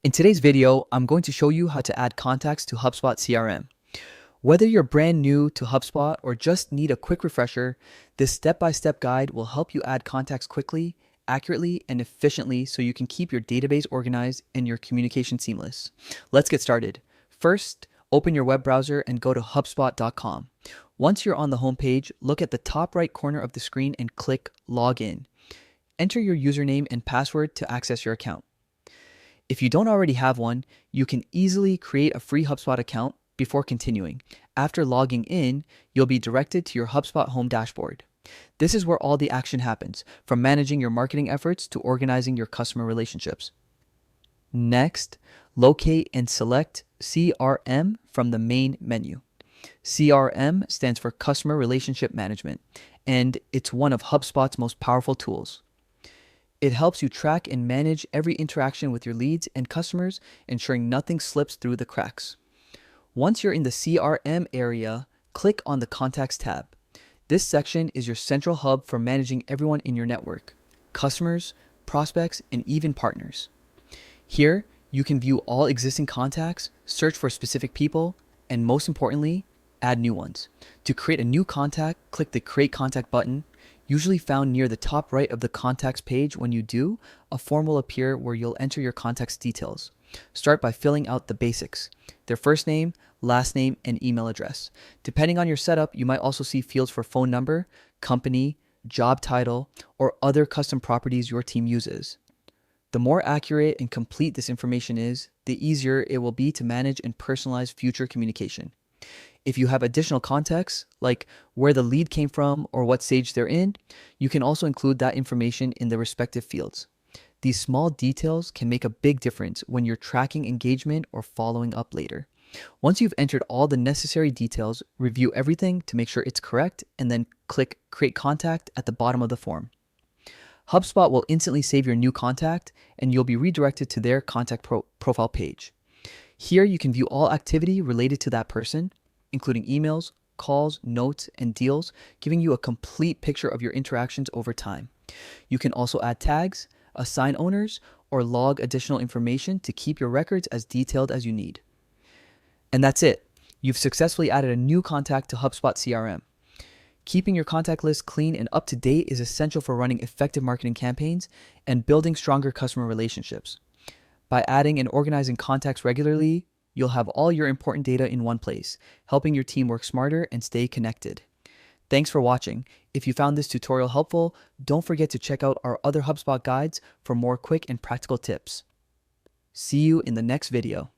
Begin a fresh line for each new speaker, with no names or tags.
In today's video, I'm going to show you how to add contacts to HubSpot CRM. Whether you're brand new to HubSpot or just need a quick refresher, this step-by-step guide will help you add contacts quickly, accurately, and efficiently so you can keep your database organized and your communication seamless. Let's get started. First, open your web browser and go to hubspot.com. Once you're on the home page, look at the top right corner of the screen and click Login. Enter your username and password to access your account. If you don't already have one, you can easily create a free HubSpot account before continuing. After logging in, you'll be directed to your HubSpot home dashboard. This is where all the action happens, from managing your marketing efforts to organizing your customer relationships. Next, locate and select CRM from the main menu. CRM stands for Customer Relationship Management, and it's one of HubSpot's most powerful tools. It helps you track and manage every interaction with your leads and customers, ensuring nothing slips through the cracks. Once you're in the CRM area, click on the Contacts tab. This section is your central hub for managing everyone in your network, customers, prospects, and even partners. Here, you can view all existing contacts, search for specific people, and most importantly, add new ones. To create a new contact, click the Create Contact button, usually found near the top right of the contacts page. When you do, a form will appear where you'll enter your contact's details. Start by filling out the basics: their first name, last name, and email address. Depending on your setup, you might also see fields for phone number, company, job title, or other custom properties your team uses. The more accurate and complete this information is, the easier it will be to manage and personalize future communication. If you have additional context, like where the lead came from or what stage they're in, you can also include that information in the respective fields. These small details can make a big difference when you're tracking engagement or following up later. Once you've entered all the necessary details, review everything to make sure it's correct, and then click Create Contact at the bottom of the form. HubSpot will instantly save your new contact, and you'll be redirected to their contact profile page. Here you can view all activity related to that person, including emails, calls, notes, and deals, giving you a complete picture of your interactions over time. You can also add tags, assign owners, or log additional information to keep your records as detailed as you need. And that's it. You've successfully added a new contact to HubSpot CRM. Keeping your contact list clean and up to date is essential for running effective marketing campaigns and building stronger customer relationships. By adding and organizing contacts regularly, you'll have all your important data in one place, helping your team work smarter and stay connected. Thanks for watching. If you found this tutorial helpful, don't forget to check out our other HubSpot guides for more quick and practical tips. See you in the next video.